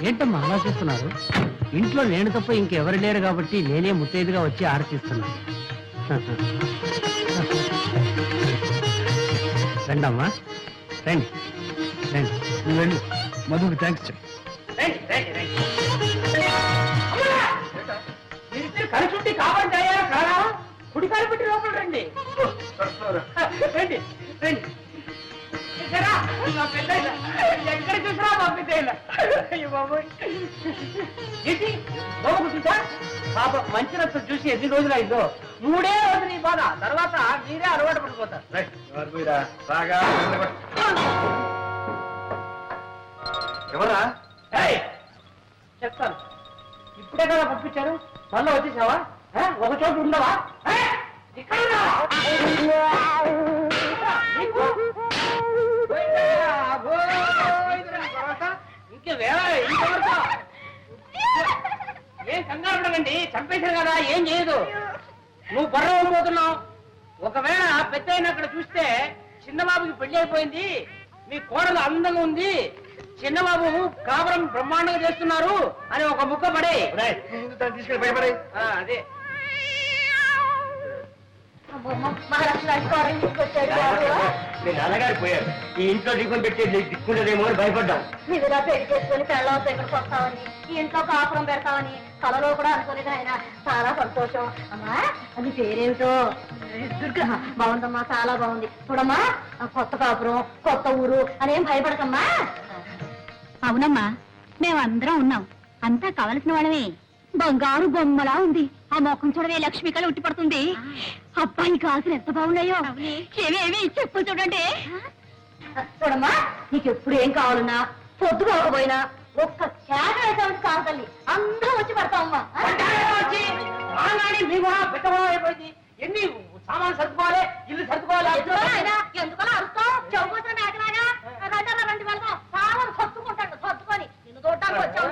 ఏంటమ్మా ఆలోచిస్తున్నారు? ఇంట్లో నేను తప్ప ఇంకెవరు లేరు కాబట్టి నేనే ముత్తైదుగా వచ్చి ఆరతిస్తున్నాను. రండమ్మా, రండి రండి. నువ్వు వెళ్ళి మధుకి థ్యాంక్స్ చెప్పు. కలిసి కావాలి కాదా? కుడి కాలు పెట్టి లోపల రండి. రండి రండి. ఎక్కడ చూసినా పంపితేలా. అయ్యో బాబోయ్, ఏంటి బాబు చూసా? పాప మంచి రక్తం చూసి ఎన్ని రోజులు అయిందో. 3 రోజులు ఈ బాధ, తర్వాత మీరే అలవాటు పడిపోతారు. ఎవరా? చెప్తాను. ఇప్పుడే కదా పంపించారు, మళ్ళీ వచ్చేసావా? ఒక చోటు ఉండవా? ఏం కంగారు పడకండి, చంపేశారు కదా, ఏం చేయదు. నువ్వు బర్రవబోతున్నావు. ఒకవేళ పెద్ద అయిన అక్కడ చూస్తే చిన్నబాబుకి పెళ్లి అయిపోయింది, మీ కోడలు అందంగా ఉంది, చిన్నబాబు కాపురం బ్రహ్మాండంగా చేస్తున్నారు అని ఒక ముక్క పడే తీసుకెళ్ళి భయపడే. అదే మీ నాన్నగారు పోయారు, ఈ ఇంట్లో దిక్కుని పెట్టి దిక్కుంటదేమో అని భయపడ్డాం. ఇదిలా పెళ్లి చేసుకుని పెళ్ళవతో ఇక్కడికి వస్తామని, ఈ ఇంట్లో కాపురం పెడతామని కలలో కూడా అనుకోలేదు ఆయన. చాలా సంతోషం. అమ్మా అది పేరేమిటో? దుర్గా. బాగుందమ్మా, చాలా బాగుంది. చూడమ్మా, కొత్త కాపురం, కొత్త ఊరు అనేం భయపడకమ్మా. అవునమ్మా, మేమందరం ఉన్నాం, అంతా కావలసిన వాళ్ళమే. బంగారు బొమ్మలా ఉంది. ఆ మొఖం చూడవే, లక్ష్మికలు ఉట్టి పడుతుంది. అబ్బాయి కాసులు ఎంత బాగున్నాయో. ఏమేమి చెప్పు చూడండి. చూడమ్మా, నీకు ఎప్పుడు ఏం కావాలన్నా పొద్దు కాకపోయినా ఒక్క కేక వేసామని కాదు తల్లి, అందరూ వచ్చి పడతామమ్మా. అయిపోయింది. ఎన్ని సామాన్ సర్దుకోవాలి, ఇల్లు సర్దుకోవాలి. ఎందుకలా అరుస్తావు? చౌకోసం మేకలాగా రండి వెళ్తాం. సామాన్ సర్దుకుంటాడు, సర్దుకొని నిన్ను చూడటానికి వచ్చావు.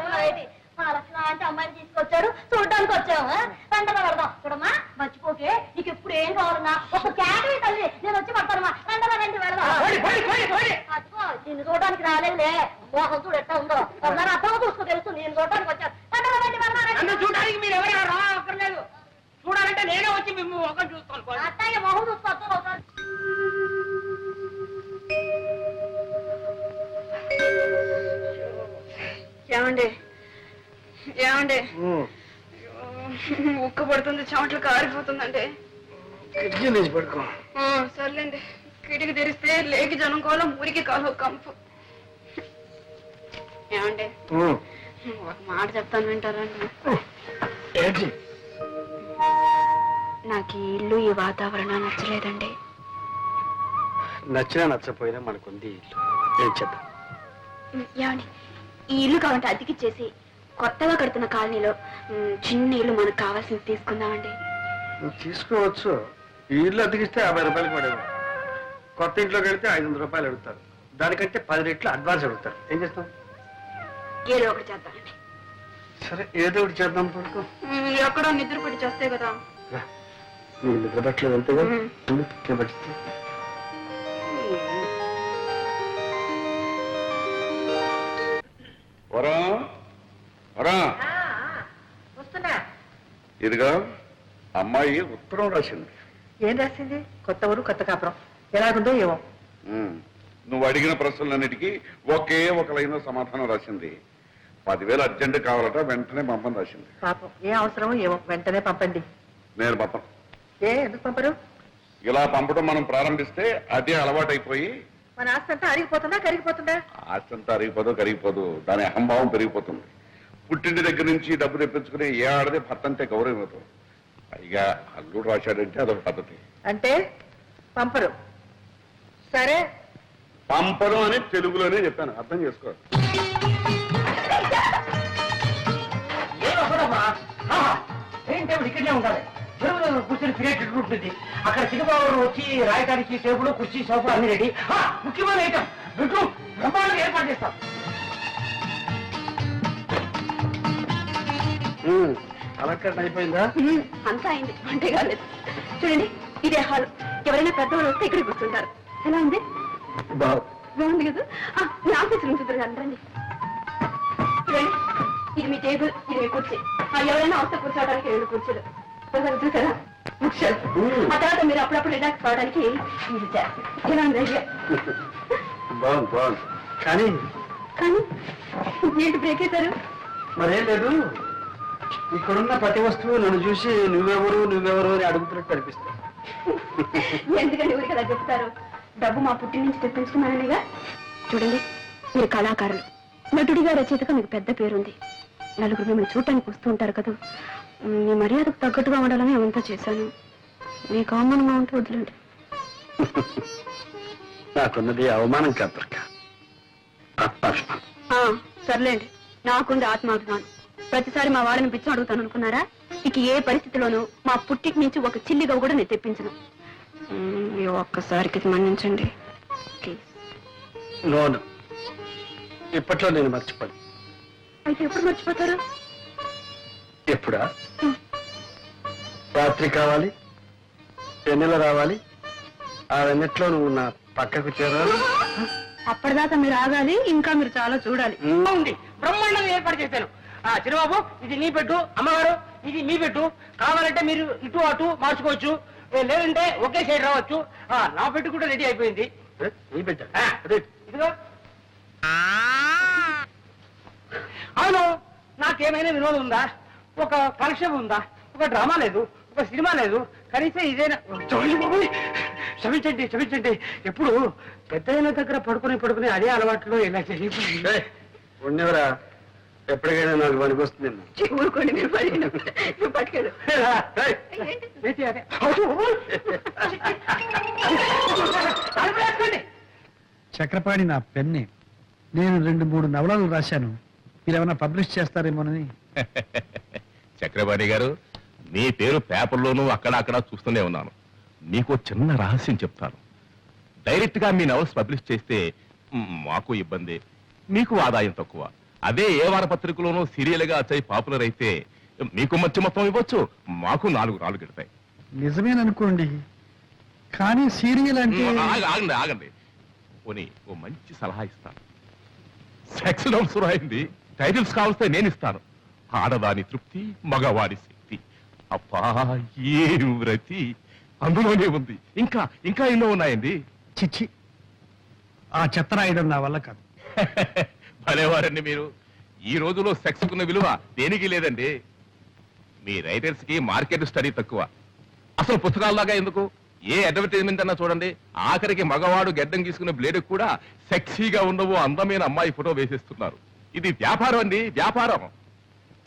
అంటే అమ్మాయిని తీసుకొచ్చారు, చూడడానికి వచ్చాము. వెంటనే పడదాం. చూడమ్మా, మర్చిపోకే, నీకు ఎప్పుడు ఏం కావాలన్నా ఒక కేక తల్లి, నేను వచ్చి పడతానమ్మా. వెంటనే రండి వెళ్దాం. అదిగో నిన్ను చూడడానికి రాలేదులే, మోహం చూడు ఎట్టా ఉందో. ఒకసారి అర్థం చూసుకో, తెలుసు నేను చూడడానికి వచ్చాను. వెంటనే రండి వెళ్దాం. చూడడానికి మీరు ఎవరైనా రా అక్కర్లేదు, చూడాలంటే నేనే వచ్చి మేము ఒక చూస్తాను. అత్తయ్య మొహం చూసుకోవచ్చు ఒకసారి. ఏమండి ఏమండి, ఉక్క పడుతుంది, చెమటలు కారిపోతుందండి. కిటికీ లేచి పడుకో. సర్లేండి, కిటికీ తెరిస్తే లేకి జనం కాలం, ఊరికి కాలం కంపు. ఏమండి, ఒక మాట చెప్తాను, వింటారండి? ఏంటి? నాకు ఈ ఇల్లు, ఈ వాతావరణం నచ్చలేదండి. నచ్చినా నచ్చపోయినా మనకుంది ఇల్లు. ఏం చేద్దాం? ఏమండి, ఈ ఇల్లు కావాలంటే అతికిచ్చేసి కొత్తగా కడుతున్న కాలనీలో చిన్న ఇల్లు మనకు కావాల్సింది తీసుకుందామండి. నువ్వు తీసుకోవచ్చు. ఈ ఇల్లు అతికిస్తే 50 రూపాయలకి పడేవాడు. కొత్త ఇంట్లోకి వెళ్తే 500 రూపాయలు అడుగుతారు. దానికంటే 10 రెట్లు అడ్వాన్స్ అడుగుతారు. ఏం చేస్తాం? ఏదో ఒకటి చేద్దామండి. సరే, ఏదో ఒకటి చేద్దాం. పడుకో. ఎక్కడో నిద్ర పడి చేస్తే కదా. నీకు నిద్ర పట్టలేదు అంతేగా? పట్టిస్తా. ఇదిగా అమ్మాయి ఉత్తరం రాసింది. ఏం రాసింది? కొత్త ఊరు, కొత్త కాపురం, ఎలాగుందో ఏమో. నువ్వు అడిగిన ప్రశ్నలన్నిటికీ ఒకే ఒక లైన్ సమాధానం రాసింది. 10,000 అర్జెంట్ కావాలట, వెంటనే పంపని రాసింది. పాపం, ఏ అవసరమో ఏమో, వెంటనే పంపండి. నేను పంపను. ఎందుకు పంపరు? ఇలా పంపడం మనం ప్రారంభిస్తే అదే అలవాటైపోయి మన ఆస్తి అంతా అరిగిపోతుందా, కరిగిపోతుందా? ఆస్తి అంతా అరిగిపోదు, కరిగిపోదు, దాని అహంభావం పెరిగిపోతుంది. పుట్టింటి దగ్గర నుంచి డబ్బు తెప్పించుకుని ఏ ఆడదే భర్త అంతే గౌరవం అవుతుంది. పైగా అల్లుడు రాశాడంటే అదొక పద్ధతి. అంటే పంపరు. సరే, పంపరు అని తెలుగులోనే చెప్పాను, అర్థం చేసుకో. ఇక్కడనే ఉండాలి. కూర్చొని క్రియేటివ్ ఉంటుంది. అక్కడ చిన్నబాబు వచ్చి రాయడానికి టేబుల్, కుర్చీ, సోఫా అన్ని రెడీ. ముఖ్యమైన ఐటమ్ బెడ్రూమ్ బ్రహ్మాండంగా ఏర్పాటు చేస్తాం. అలక్కట్ అయిపోయిందా? అంతా అయింది, అంటే కాలేదు. చూడండి, ఇదే హాల్. ఎవరైనా పెద్దవాళ్ళు వస్తే ఇక్కడ కూర్చుంటారు. ఎలా ఉంది? బాగుంది కదా. మీ ఆఫీస్ నుంచి రండి. చూడండి, ఇది మీ టేబుల్, ఇది మీ కుర్చీ. ఎవరైనా అవసరం కూర్చోవడానికి 2 కుర్చీలు. చూసారా బుక్ షెల్ఫ్. ఆ తర్వాత మీరు అప్పుడప్పుడు రిలాక్స్ కావడానికి ఇది చేస్తారు. ఇలా ఉంది idea. బాగుంది బాగుంది. కానీ కానీ ఏంటి బ్రేక్ అవుతారు? మరేం లేదు, ఇక్కడున్న ప్రతి వస్తువు నన్ను చూసి నువ్వెవరు అని అడుగుతున్నట్టు అనిపిస్తుంది. ఎందుకంటే ఊరికి అలా చెప్తారు? డబ్బు మా పుట్టి నుంచి తెప్పించుకున్నాననిగా. చూడండి, మీరు కళాకారులు, నటుడిగా రచయితగా మీకు పెద్ద పేరుంది. నలుగురు మిమ్మల్ని చూడటానికి వస్తూ ఉంటారు కదా. మీ మర్యాదకు తగ్గట్టుగా ఉండాలని ఏమంతా చేశాను. మీకు అవమానంగా ఉంటే వదిలేండి. నాకున్నది అవమానం కాదు దుర్గా, ఆత్మాభిమానం. సర్లేండి, నాకుంది ఆత్మాభిమానం. ప్రతిసారి మా వాళ్ళని పిచ్చి అడుగుతాను అనుకున్నారా? ఇక ఏ పరిస్థితిలోనూ మా పుట్టికి నుంచి ఒక చిల్లిగా కూడా నేను తెప్పించను. ఈ ఒక్కసారికి మన్నించండి ప్లీజ్. లోను ఇప్పట్లో నేను మర్చిపోను. అయితే ఎప్పుడు మర్చిపోతారు? ఎప్పుడా? రాత్రి కావాలి, వెన్నెల రావాలి, ఆ వెన్నెట్లో నువ్వు నా పక్కకు చేరాలి. అప్పటిదాకా మీరు ఆగాలి, ఇంకా మీరు చాలా చూడాలి. ఉంది, బ్రహ్మాండంగా ఏర్పాటు చేశాను. చిరబాబు, ఇది నీ పెట్టు, అమ్మగారు ఇది మీ పెట్టు. కావాలంటే మీరు ఇటు అటు మార్చుకోవచ్చు, లేదంటే ఒకే సైడ్ రావచ్చు. నా పెట్టు కూడా రెడీ అయిపోయింది. నీ బిడ్డ ఇదిగో. అవును, నాకేమైనా వినోదం ఉందా? ఒక కలెక్షన్ ఉందా? ఒక డ్రామా లేదు, ఒక సినిమా లేదు, కనీసం ఇదేనా? క్షమించండి క్షమించండి. ఎప్పుడు పెద్దయిన దగ్గర పడుకుని అదే అలవాట్లో ఇలా జరిగిపోయింది. ఉండేవరా, ఎప్పటికైనా నాకు పనికొస్తుంది. ఊరుకోండి, మీరు పట్టుకెళ్ళు. చక్రపాణి నా పెన్నే. నేను 2-3 నవలలు రాశాను, మీరేమైనా పబ్లిష్ చేస్తారేమోనని. చక్రపాణి గారు, మీ పేరు పేపర్లోనూ అక్కడ చూస్తూనే ఉన్నాను. మీకు చిన్న రహస్యం చెప్తాను. డైరెక్ట్ గా మీ నవల్స్ పబ్లిష్ చేస్తే మాకు ఇబ్బంది, మీకు ఆదాయం తక్కువ. అదే ఏ వారపత్రికలోనూ సీరియల్ గా వచ్చాయి పాపులర్ అయితే మీకు మంచి మొత్తం ఇవ్వచ్చు, మాకు 4 రాళ్ళు గిడతాయి. నిజమేననుకోండి, కానీ సీరియల్ అంటే ఆగండి. పోనీ ఓ మంచి సలహా ఇస్తాను. సెక్స్ నోట్స్ రాయింది, టైటిల్స్ కావస్తే నేను ఇస్తాను. ఆడదాని తృప్తి, మగవాడి శక్తి. అబ్బా, ఏ వ్రతి అందులోనే ఉంది. ఇంకా ఎన్నో ఉన్నాయండి. చిచ్చి, ఆ చెత్త రాయడం నా వల్ల కాదు. భలేవారండి మీరు. ఈ రోజులో సెక్స్ కున్న విలువ దేనికి లేదండి. మీ రైటర్స్ కి మార్కెట్ స్టడీ తక్కువ. అసలు పుస్తకాల్లాగా ఎందుకు, ఏ అడ్వర్టైజ్మెంట్ అన్నా చూడండి, ఆఖరికి మగవాడు గెడ్డం గీసుకునే బ్లేడ్ కూడా సెక్సీగా ఉండవు అందమైన అమ్మాయి ఫోటో వేసేస్తున్నారు. ఇది వ్యాపారం అండి, వ్యాపారం.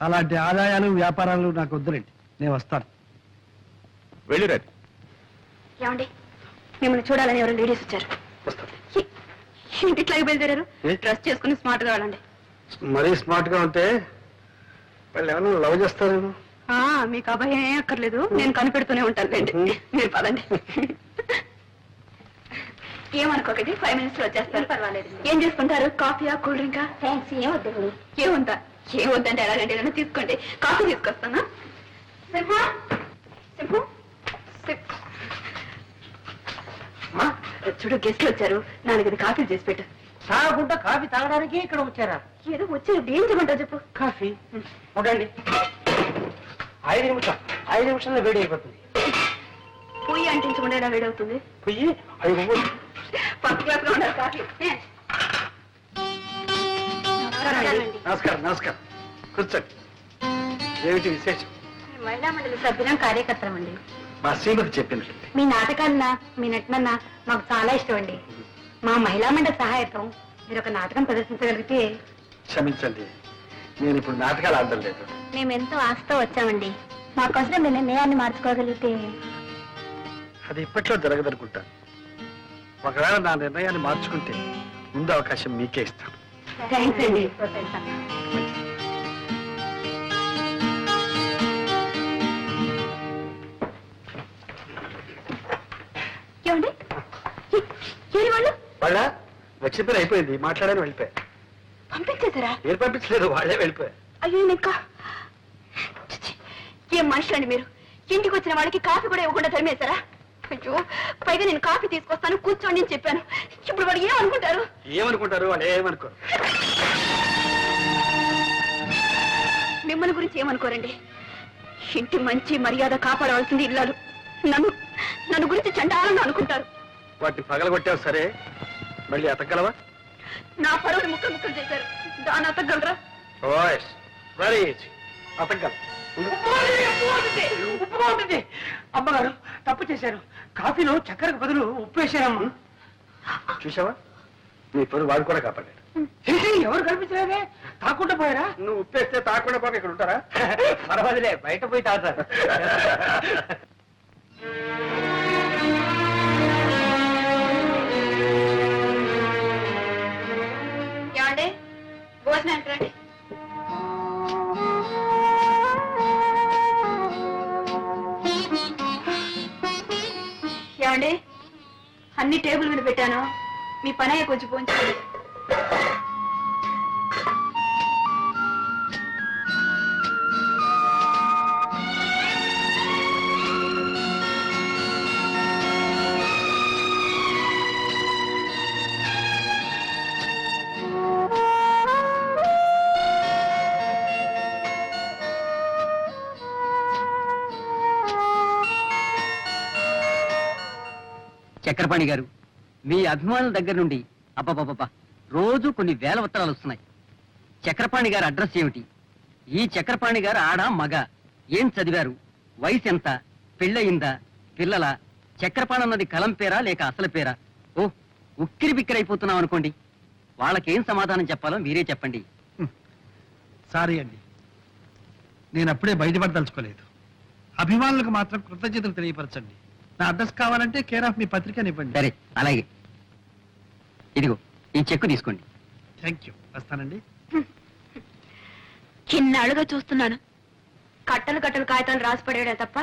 అలాంటి ఆదాయాలు వ్యాపారాలు నాకు వద్దులేండి, నేను వస్తాను. వెళ్ళిరండి. ఏమండి, మిమ్మల్ని చూడాలని ఎవరు లేడీస్ వచ్చారు. ఇంటిట్లాగే బయలుదేరారు. డ్రెస్ చేసుకుని స్మార్ట్ గా వెళ్ళండి. మరీ స్మార్ట్ గా ఉంటే వాళ్ళు ఏమన్నా లవ్ చేస్తారేమో. మీకు అభయం ఏం అక్కర్లేదు, నేను కనిపెడుతూనే ఉంటానులేండి. మీరు పదండి. ఏమనుకోకండి, 5 minutes లో వచ్చేస్తారు. పర్వాలేదు. ఏం చేసుకుంటారు? కాఫీయా, కూల్ డ్రింకా? థ్యాంక్స్, ఏమొద్దండి. ఏమొద్దంటే ఎలాగంటే ఏదైనా తీసుకోండి. కాఫీ తీసుకొస్తానా? సింహు, సింహు, చూడు, గెస్ట్లు వచ్చారు. 4 కాఫీలు చేసి పెట్టు. తాగకుండా కాఫీ తాగడానికి ఇక్కడ వచ్చారా? ఏదో వచ్చారు, ఏం చేయమంటావు చెప్పు. కాఫీ ఉండండి, 5 నిమిషాల్లో వేడి అయిపోతుంది. పొయ్యి అంటించకుండా ఎలా వేడవుతుంది? పొయ్యి 5 ఫస్ట్ క్లాస్ లో ఉండాలి కాఫీ. నమస్కారం నమస్కారం, కూర్చోండి. ఏమిటి విశేషం? మహిళా మండలి సభ్యులం, కార్యకర్తలం అండి. మా శ్రీమతి చెప్పింది. మీ నాటకాలన్నా మీ నటనన్నా మాకు చాలా ఇష్టం అండి. మా మహిళా మండలి సహాయకం మీరు ఒక నాటకం ప్రదర్శించగలిగితే. క్షమించండి, నేను ఇప్పుడు నాటకాలు ఆడడం లేదు. మేము ఎంతో ఆశతో వచ్చామండి. మాకోసం మీ నిర్ణయాన్ని మార్చుకోగలిగితే. అది ఇప్పట్లో జరగదనుకుంటా. ఒకవేళ నా నిర్ణయాన్ని మార్చుకుంటే ముందు అవకాశం మీకే ఇస్తాను. థ్యాంక్స్ అండి. ఏమండి, ఏరి వాళ్ళు వాళ్ళ వచ్చిన పని అయిపోయింది, మాట్లాడని వెళ్ళిపోయా. పంపించేశారా? మీరు పంపించలేదు, వాళ్ళే వెళ్ళిపోయారు. అయ్యో, ఇంకా ఏం మనుషులండి మీరు? ఇంటికి వచ్చిన వాళ్ళకి కాఫీ కూడా ఇవ్వకుండా తరిమేశారా? అయ్యో, పైగా నేను కాఫీ తీసుకొస్తాను, కూర్చోండి అని చెప్పాను. ఇప్పుడు వాడు ఏమనుకుంటారు? ఏమనుకుంటారు? వాళ్ళు ఏమనుకోరు. మిమ్మల్ని గురించి ఏమనుకోరండి. ఇంటి మంచి మర్యాద కాపాడవలసింది ఇల్లాలు. నన్ను నన్ను గురించి చండాలని అనుకుంటారు. వాటిని పగలగొట్టావు సరే, మళ్ళీ అతగలవా? నా పరువుని ముక్కలు ముక్కలు చేశారు, దాన్ని అతగలరా? ఓయ్ వెరీ ఈజీ, అతగల. ఉప్పుగా ఉంటుంది. అమ్మగారు తప్పు చేశారు. కాఫీలో చక్కెరకు బదులు ఉప్పు వేశారమ్మా. చూసావా, నీ పరువు వాడు కూడా కాపాడాడు. ఎవరు కనిపించలేదే, తాకుండా పోయారా? నువ్వు ఉప్పేస్తే తాకుండా పోక ఇక్కడ ఉంటారా? పర్వాలేదులే, బయట పోయి తాగుతారు. ఏమండి, భోజనానికి రండి. ఏమండి, అన్ని టేబుల్ మీద పెట్టాను, మీ పని అయ్యే కొంచెం పోంచండి. చక్రపాణి గారు, మీ అభిమానుల దగ్గర నుండి అబ్బబ్బబ్బా రోజు కొన్ని వేల ఉత్తరాలు వస్తున్నాయి. చక్రపాణి గారి అడ్రస్ ఏమిటి, ఈ చక్రపాణి గారు ఆడ మగ, ఏం చదివారు, వయసు ఎంత, పెళ్ళయిందా, పిల్లల, చక్రపాణి అన్నది కలం పేరా లేక అసలు పేరా? ఓ ఉక్కిరి బిక్కిరి అయిపోతున్నాం అనుకోండి. వాళ్ళకేం సమాధానం చెప్పాలో మీరే చెప్పండి. సారీ అండి, నేను అప్పుడే బయటపడదలుచుకోలేదు. అభిమానులకు మాత్రం కృతజ్ఞతలు తెలియపరచండి. నా అడ్రస్ కావాలంటే కేర్ ఆఫ్ మీ పత్రికనివ్వండి. సరే, అలాగే. ఇదిగో ఈ చెక్కు తీసుకోండి. థ్యాంక్ యూ, వస్తానండి. చిన్నాళ్ళుగా చూస్తున్నాను, కట్టలు కట్టలు కాగితాలు రాసి పడేయడే తప్ప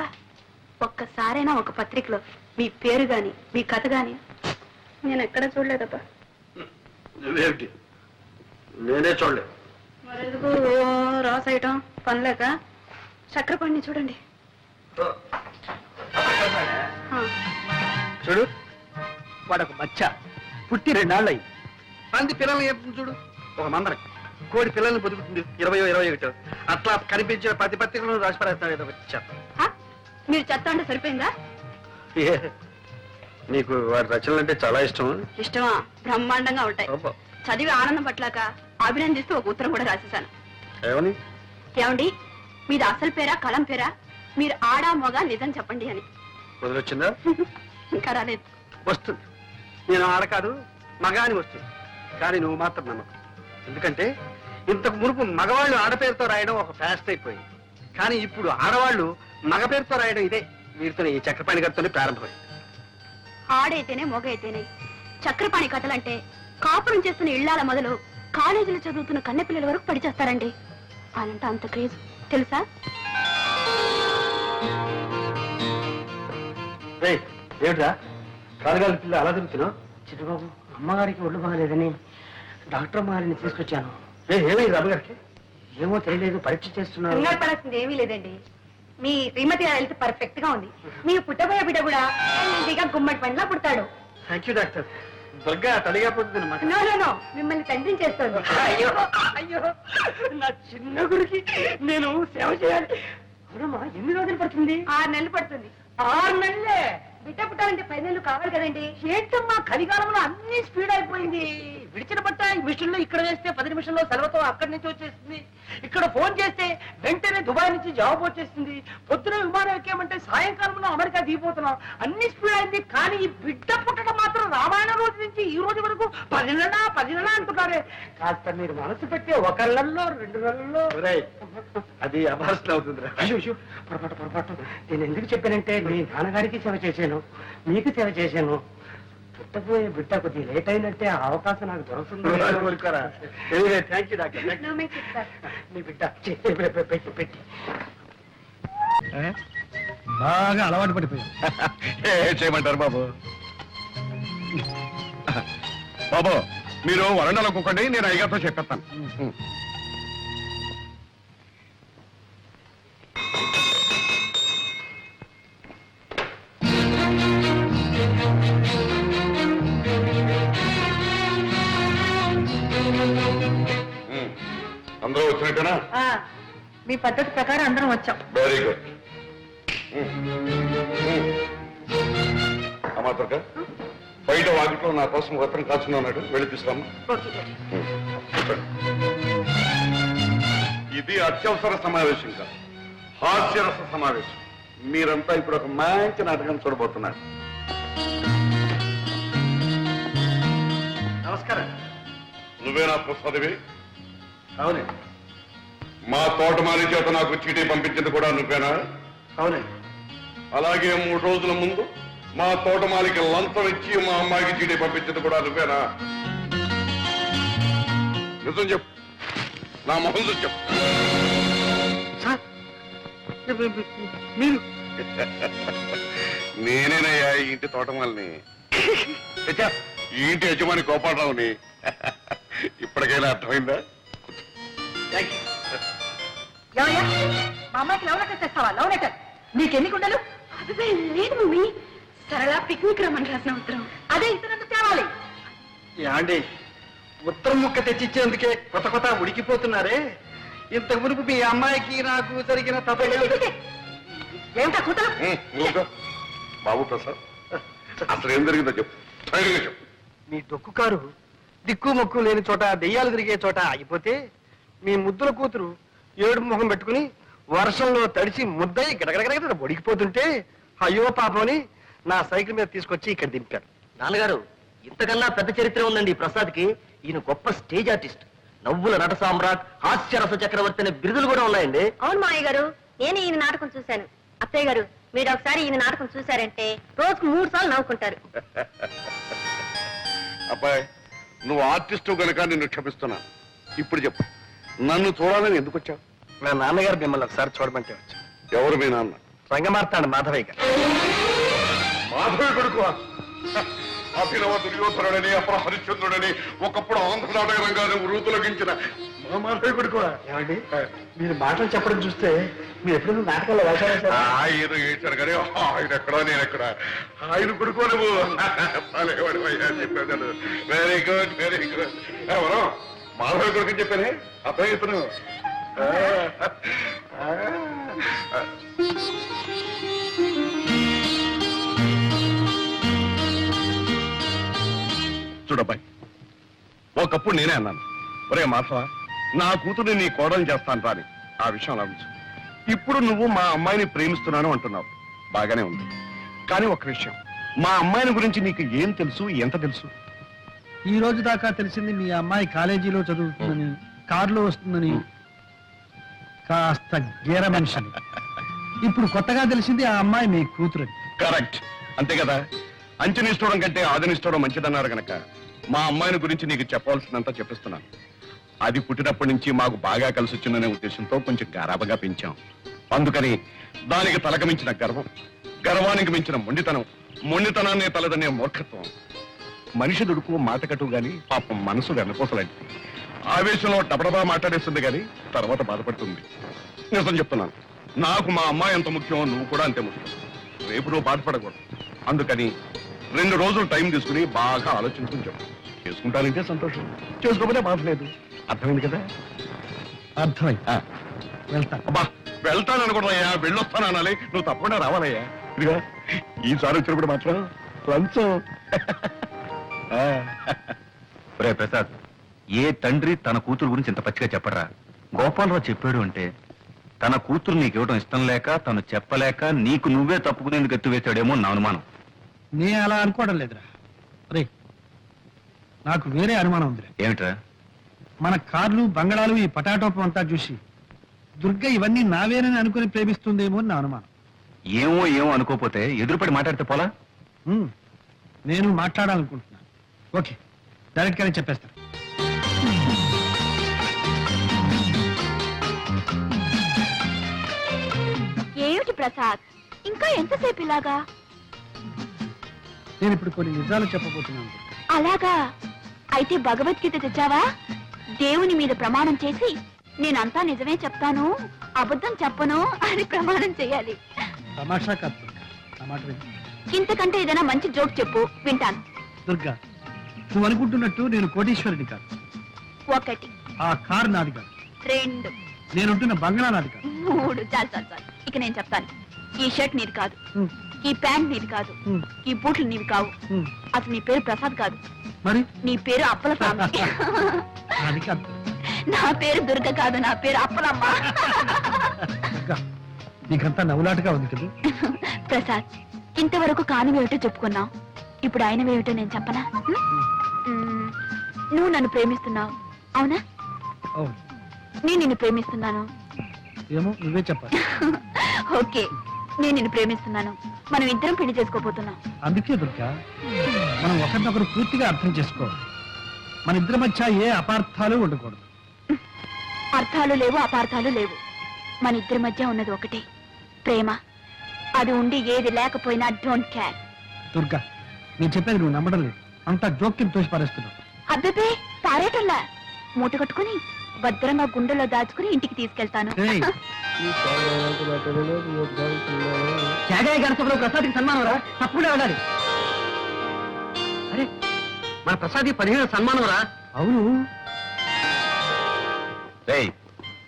ఒక్కసారైనా ఒక పత్రికలో మీ పేరు గాని మీ కథ గాని నేను ఎక్కడ చూడలేదప్పా. నువ్వేమిటి, నేనే చూడలేదు. మరెందుకు రాసేయటం పనిలేక? చక్రపాణిని చూడండి. చూడు, వాడొక బచ్చ, పుట్టి 2 నాళ్ళయి. పంది పిల్లల్ని చెప్తుంది చూడు. ఒక మందర కోడి పిల్లల్ని పొదుగుతుంది 20-21. అట్లా కనిపించిన ప్రతి పత్రికలను రాసి పడేస్తాడు ఏదో చెత్త. మీరు చెత్త అంటే సరిపోయిందా? నీకు వారి రచనలు అంటే చాలా ఇష్టం. ఇష్టమా? బ్రహ్మాండంగా ఉంటాయి. చదివి ఆనందం పట్లాక అభినందిస్తూ ఒక ఉత్తరం కూడా రాసేశాను. ఏమని? ఏమండి, మీది అసలు పేరా కలం పేరా, మీరు ఆడా మొగ నిజం చెప్పండి అని. వదిలొచ్చిందా? ఇంకా రాలేదు. వస్తుంది. నేను ఆడ కాదు మగ అని వస్తుంది, కానీ నువ్వు మాత్రం నమ్మకం. ఎందుకంటే ఇంతకు మునుపు మగవాళ్ళు ఆడపేరుతో రాయడం ఒక ఫ్యాస్ట్ అయిపోయింది, కానీ ఇప్పుడు ఆడవాళ్ళు మగ పేరుతో రాయడం ఇదే వీరితో, ఈ చక్రపాణి గారితోనే ప్రారంభమైంది. ఆడైతేనే మొగ అయితేనే చక్రపాణి కథలంటే కాపురం చేస్తున్న ఇళ్లాల మొదలు కాలేజీలో చదువుతున్న కన్నెపిల్లల వరకు పడిచేస్తారండి. వాళ్ళంటే అంత క్రేజ్ తెలుసా? ఏమిట్రా కాలుగాలి పిల్ల అలా తిరుగుతున్నావు? చిట్టుబాబు, అమ్మగారికి ఒళ్ళు బాగలేదని డాక్టర్ అమ్మగారిని తీసుకొచ్చాను. ఏమైంది అమ్మగారికి? ఏమో తెలియలేదు, పరీక్ష చేస్తున్నారు. కంగారు పడాల్సింది ఏమీ లేదండి. మీ శ్రీమతి హెల్త్ పర్ఫెక్ట్ గా ఉంది. మీ పుట్టబోయే బిడ్డ కూడా హెల్తీగా గుమ్మడి పండ్లా పుడతాడు. Thank you doctor. దుర్గా తడిగా పుడుతుంది అన్నమాట. నో నో నో, మిమ్మల్ని తండ్రిని చేస్తోంది. అయ్యో అయ్యో, నా చిన్న గురికి నేను సేవ చేయాలి. అవునమ్మా, ఎన్ని రోజులు పడుతుంది? 6 నెలలు పడుతుంది. 6 నెలలే? బిడ్డ పుట్టాలంటే 10 నెలలు కావాలి కదండి. ఏంటమ్మా, కలికాలంలో అన్ని స్పీడ్ అయిపోయింది. విడిచిన బట్ట ఈ మిషన్లో ఇక్కడ వేస్తే 10 నిమిషంలో సెలవుతో అక్కడి నుంచి వచ్చేస్తుంది. ఇక్కడ ఫోన్ చేస్తే వెంటనే దుబాయ్ నుంచి జవాబు వచ్చేస్తుంది. పొద్దున విమానం ఎక్కామంటే సాయంకాలంలో అమెరికా దిగిపోతున్నాం. అన్ని స్పీడ్ అయింది, కానీ ఈ బిడ్డ పుట్టడం మాత్రం రామాయణ రోజు నుంచి ఈ రోజు వరకు 10 నెలలా అంటున్నారే. కాస్త మీరు మనసు పెట్టి 1 నెలలో 2 నెలల్లో. అది అభాసన అవుతుంది. అయ్యో, పొరపాటు. నేను ఎందుకు చెప్పానంటే, మీ నాన్నగారికి సేవ చేశాను, మీకు సేవ చేశాను. పుట్టబోయే బిడ్డ కొద్దిగా లేట్ అయినట్టే ఆ అవకాశం నాకు దొరుకుతుంది. Thank you doctor. No make it, sir. మీ బిడ్డ పెట్టి బాగా అలవాటు పడిపోయాం. ఏం చేయమంటారు బాబు? బాబు, మీరు వరండాలో కూకండి, నేను అయ్యగారితో చెప్పేస్తాను. అందరూ వచ్చినట్టేనా? మీ పద్ధతి ప్రకారం అందరం వచ్చాం. Very good. అమ్మా దుర్గా, బయట వాకిట్లో నా కోసం ఉత్తరం కాచుకుని ఉన్నాడు, వెళ్ళి తీసుకురామ్మా. ఇది అత్యవసర సమావేశం కాదు, హాస్యరస సమావేశం. మీరంతా ఇప్పుడు ఒక మంచి నాటకం చూడబోతున్నారు. నమస్కారం. నువ్వేనా ప్రసాదివి? అవునండి. మా తోటమాలి చేత నాకు చీటీ పంపించింది కూడా నువ్వేనా? అవునండి. అలాగే 3 రోజుల ముందు మా తోటమాలికి లంచం ఇచ్చి మా అమ్మాయికి చీటీ పంపించింది కూడా నువ్వేనా? నిజం చెప్పు, నా మొహం చూసి చెప్పు. సార్, మీరు నేనేనయ్యా ఈ ఇంటి తోటమాలిని, ఈ ఇంటి యజమాని గోపాలరావుని. ఇప్పటికైనా అర్థమైందా? ఏమయ్యా, మా అమ్మాయికి లవ్ లెటర్ తెస్తావా? లవ్ లెటర్ నీకెన్ని కుండలు? అదే లేదు మమ్మీ, సరళ పిక్నిక్ రమ్మని రాసిన ఉత్తరం. అదే ఇతరులకు తేవాలి. యాండి, ఉత్తరం ముక్క తెచ్చిచ్చేందుకే కొత్త ఉడికిపోతున్నారే. ఇంతకు మునుపు మీ అమ్మాయికి నాకు జరిగిన ఏమిటా కూతురు? ఊరుకో. బాబు ప్రసాద్, అసలు ఏం జరిగిందో చెప్పు, ధైర్యంగా చెప్పు. మీ డొక్కు కారు దిక్కు మొక్కు లేని చోట, దెయ్యాలు తిరిగే చోట ఆగిపోతే మీ ముద్దుల కూతురు ఏడుపు ముఖం పెట్టుకుని వర్షంలో తడిచి ముద్దయి గడగడగడ ఒడికిపోతుంటే అయ్యో పాపని నా సైకిల్ మీద తీసుకొచ్చి ఇక్కడ దింపారు. నాన్నగారు, ఇంతకన్నా పెద్ద చరిత్ర ఉందండి ప్రసాద్కి. ఈయన గొప్ప స్టేజ్ ఆర్టిస్ట్, నవ్వుల నట సామ్రాట్, హాస్యరస చక్రవర్తి అనే బిరుదులు కూడా ఉన్నాయండి. అవును మావయ్య గారు, నేను ఈయన నాటకం చూశాను. అత్తయ్య గారు, మీరు ఒకసారి ఈయన నాటకం చూశారంటే రోజుకు 3 సార్లు నవ్వుకుంటారు. అబ్బాయి, నువ్వు ఆర్టిస్టు కనుక నిన్ను క్షమిస్తున్నాను. ఇప్పుడు చెప్పు, నన్ను చూడాలని ఎందుకు వచ్చావు? నా నాన్నగారు మిమ్మల్ని ఒకసారి చూడమంటే వచ్చాను. ఎవరు మీ నాన్న? రంగమార్తాడు మాధవయ్య గారు. మాధవి కొడుకు అభినవ దుర్యోధనుడని, అపర హరిశ్చంద్రుడని, ఒకప్పుడు ఆంధ్ర నాటక రంగాన్ని వృతులగించిన మా మాధవయ్య కొడుకు. ఏమండి, మీరు మాటలు చెప్పడం చూస్తే మీరు ఎప్పుడు నాటకాల్లో వేశారు. ఆయన ఏడ్చారు కానీ ఆయన ఎక్కడా నేను ఎక్కడ. ఆయన కొడుకు నువ్వు. చెప్పాను. Very good, very good. ఎవరో మాధవ కొడుకు చెప్పానే, అబ్బాయి ఇతను. చూడబ్బాయి, ఒకప్పుడు నేనే అన్నాను, ఒరే మాధవ, నా కూతుర్ని నీ కోడలు చేస్తాను రాని. ఆ విషయం లభించు. ఇప్పుడు నువ్వు మా అమ్మాయిని ప్రేమిస్తున్నాను అంటున్నావు, బాగానే ఉంది. కానీ ఒక విషయం, మా అమ్మాయిని గురించి నీకు ఏం తెలుసు, ఎంత తెలుసు? ఈ రోజు దాకా తెలిసింది మీ అమ్మాయి కాలేజీలో చదువుతుందని, కారులో వస్తుందని, కాస్త గేర మనిషిని. ఇప్పుడు కొత్తగా తెలిసింది ఆ అమ్మాయి మీ కూతురని. కరెక్ట్, అంతే కదా. అంచనిస్తూడం కంటే ఆదనిస్తూడం మంచిదన్నారు గనక మా అమ్మాయిని గురించి నీకు చెప్పవలసినంత చెప్పిస్తున్నాను. అది పుట్టినప్పటి నుంచి మాకు బాగా కలిసి వచ్చిందనే ఉద్దేశంతో కొంచెం గారాబగా పెంచాం. అందుకని దానికి తలకు మించిన గర్వం, గర్వానికి మించిన మొండితనం, మొండితనాన్ని తలదనే మూర్ఖత్వం. మనిషి దుడుకు మాటకట్టు గాని పాపం మనసు వెనపోసలాంటి. ఆవేశంలో టపడబా మాట్లాడేస్తుంది గాని తర్వాత బాధపడుతుంది. నిజం చెప్తున్నాను, నాకు మా అమ్మాయి ఎంత ముఖ్యం, నువ్వు కూడా అంతే ముఖ్యం. రేపు నువ్వు బాధపడకూడదు. అందుకని 2 రోజులు టైం తీసుకుని బాగా ఆలోచించుకుని చెప్పు. చేసుకుంటానంటే సంతోషం, చేసుకోకపోతే బాధ లేదు. అర్థమైంది కదా? అర్థమైంది. వెళ్తా. అబ్బా, వెళ్తాననుకున్నాయ్యా, వెళ్ళొస్తాను అనాలి. నువ్వు తప్పకుండా రావాలయ్యా. ఇదిగా ఈసారి వచ్చినప్పుడు మాత్రం లంచం. ఒరే ప్రసాద్, ఏ తండ్రి తన కూతురు గురించి ఇంత పచ్చిగా చెప్పరా? గోపాలరావు చెప్పాడు అంటే తన కూతురు నీకు ఇవ్వడం ఇష్టం లేక, తను చెప్పలేక నీకు నువ్వే తప్పుకునేందుకు ఎత్తువేశాడేమో నా అనుమానం. నే అలా అనుకోవడం లేదురా. రే, నాకు వేరే అనుమానం ఉందిరా. ఏమిట్రా? మన కార్లు, బంగళాలు, ఈ పటాటోపం అంతా చూసి దుర్గ ఇవన్నీ నావేనని అనుకుని ప్రేమిస్తుందేమో అని నా అనుమానం. ఏమో ఏమో అనుకోపోతే ఎదురుపడి మాట్లాడితే పోలా? నేను మాట్లాడాలనుకుంటున్నాను. ఓకే, డైరెక్ట్ గానే చెప్పేస్తాను. ఏమిటి ప్రసాద్, ఇంకా ఎంతసేపు ఇలాగా? నేను ఇప్పుడు కొన్ని నిజాలు చెప్పబోతున్నాను. అలాగా? అయితే భగవద్గీత తెచ్చావా? దేవుని మీద ప్రమాణం చేసి నేనంతా నిజమే చెప్తాను, అబద్ధం చెప్పను అని ప్రమాణం చేయాలి. తమాషా కాదు దుర్గా, నా మాట విను. ఇంతకంటే ఏదైనా మంచి జోక్ చెప్పు, వింటాను. దుర్గా, నువ్వు అనుకుంటున్నట్టు నేను కోటీశ్వరుడి కాదు. 1 ఆ కారు నాది కాదు. 2 నేనుంటున్న బంగ్లా నాది కాదు. మూడు చాలు చాలు చాలు. ఇక నేను చెప్తాను. ఈ షర్ట్ నీది కాదు, ఉమ్, ఈ ప్యాంట్ నీది కాదు, ఉమ్, ఈ బూట్లు నీవి కావు. ఉమ్. అసలు నీ పేరు ప్రసాద్ కాదు, మరి నీ పేరు అప్పల స్వామి. అది కాదు. నా పేరు దుర్గ కాదు, నా పేరు అప్పలమ్మ. ఇంకా నీకంతా నవ్వులాటగా ఉంది కదా. ప్రసాద్, ఇంతవరకు కానివేమిటో చెప్పుకున్నావు, ఇప్పుడు ఆయనవేమిటో నేను చెప్పనా? మ్మ్. నువ్వు నన్ను ప్రేమిస్తున్నావు, అవునా? అవును, నేను నిన్ను ప్రేమిస్తున్నాను. ఏమో నువ్వే చెప్పాలి. ఓకే, నేను నిన్ను ప్రేమిస్తున్నాను. మనం ఇద్దరం పెళ్లి చేసుకోబోతున్నాం. అందుకే దుర్గా, మనం ఒకరినొకరు పూర్తిగా అర్థం చేసుకోవాలి. మన ఇద్దరి మధ్య ఏ అపార్థాలు ఉండకూడదు. అర్థాలు లేవు, అపార్థాలు లేవు. మన ఇద్దరి మధ్య ఉన్నది ఒకటే, ప్రేమ. అది ఉండి ఏది లేకపోయినా డోంట్ కేర్. దుర్గా, నేను చెప్పేది నువ్వు నమ్మడం లేదు. అంతా జోక్యం తోసి పారేస్తున్నావు. అబ్బే పారేటల్లా, మూట కట్టుకుని భద్రంగా గుండెలో దాచుకుని ఇంటికి తీసుకెళ్తాను. ఏయ్, త్యాగయ్య గారి సభలో ప్రసాద్కి సన్మానం రా, తప్పకుండా వెళ్ళాలి. అరే, మన ప్రసాద్ 15 సన్మానం రా. అవును, రేయ్,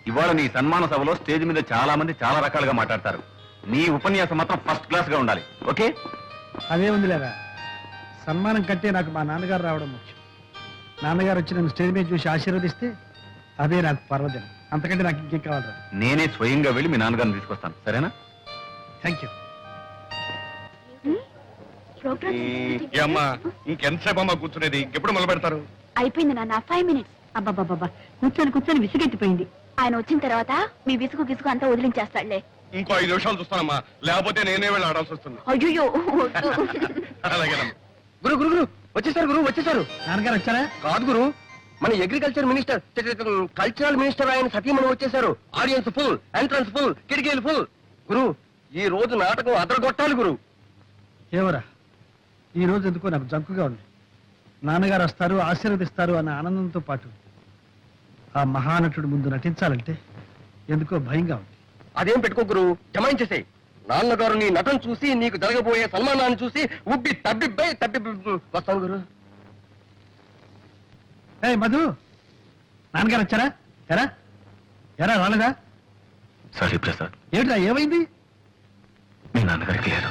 ఇవాళ నీ సన్మాన సభలో స్టేజ్ మీద చాలా మంది చాలా రకాలుగా మాట్లాడతారు. నీ ఉపన్యాసం మాత్రం ఫస్ట్ క్లాస్ గా ఉండాలి. ఓకే? అదే ఉంది లేదా. సన్మానం కంటే నాకు మా నాన్నగారు రావడం ముఖ్యం. నాన్నగారు వచ్చి నన్ను స్టేజ్ మీద చూసి ఆశీర్వదిస్తే అదే నాకు పర్వదినం. అంతకంటే నాకు ఇంకేం కావాలి. నేనే స్వయంగా వెళ్ళి మీ నాన్నగారిని తీసుకొస్తాను, సరేనా? Thank you. ప్రోగ్రామ్ ఇంకెంతసేపు అమ్మా కూర్చునేది? ఇంకెప్పుడు మొదలు పెడతారు? అయిపోయింది నాన్న, 5 minutes. అబ్బాబాబా, కూర్చొని విసిగెత్తిపోయింది. ఆయన వచ్చిన తర్వాత మీ విసుగు గిసుగు అంతా వదిలించేస్తాడులే. ఇంకో 5 నిమిషాలు చూస్తానమ్మా, లేకపోతే నేనే వెళ్ళి ఆడాల్సి వస్తుంది. అయ్యో అలాగేనమ్మా. గురు గురు గురు వచ్చేసారు, గురు వచ్చేసారు. నాన్నగారు వచ్చారా? కాదు గురు, మన అగ్రికల్చర్ మినిస్టర్, కల్చరల్ మినిస్టర్ ఆయన సతీమణి వచ్చేసారు. ఆడియన్స్ ఫుల్, ఎంట్రన్స్ ఫుల్, కిటికీలు ఫుల్. గురు, ఈ రోజు నాటకం అదరగొట్టాలి గురు. ఏవరా, ఈ రోజు ఎందుకో నాకు జంకుగా ఉంది. నాన్నగారు వస్తారు, ఆశీర్వదిస్తారు అన్న ఆనందంతో పాటు ఆ మహానటుడి ముందు నటించాలంటే ఎందుకో భయంగా ఉంది. అదేం పెట్టుకో గురు, జమాయించేసే. నాన్నగారు నీ నటన చూసి, నీకు జరగబోయే సన్మానాన్ని చూసి ఉబ్బి తబ్బిబ్బై వస్తాను గురు. ఏ మధు, నాన్నగారు వచ్చారా? ఎరా ఎరా రాలేదా? సారీ ప్రసాద్, ఏమిటా, ఏమైంది? మీ నాన్నగారికి లేదు.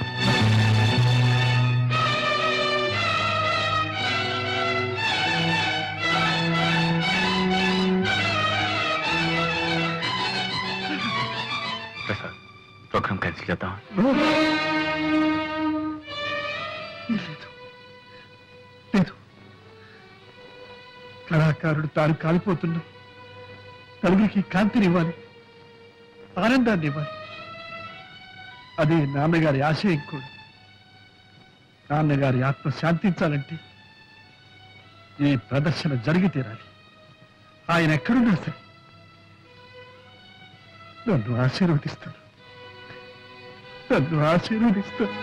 ప్రసాద్, ప్రోగ్రామ్ క్యాన్సిల్ చేద్దాం. లేదు లేదు, కళాకారుడు తాను కాలిపోతున్నా నలుగురికి కాంతినివ్వాలి, ఆనందాన్ని ఇవ్వాలి. అదే నాన్నగారి ఆశయం కూడా. నాన్నగారి ఆత్మ శాంతించాలంటే ఈ ప్రదర్శన జరిగి తీరాలి. ఆయన ఎక్కడున్నా సరే నన్ను ఆశీర్వదిస్తాను, నన్ను ఆశీర్వదిస్తాను.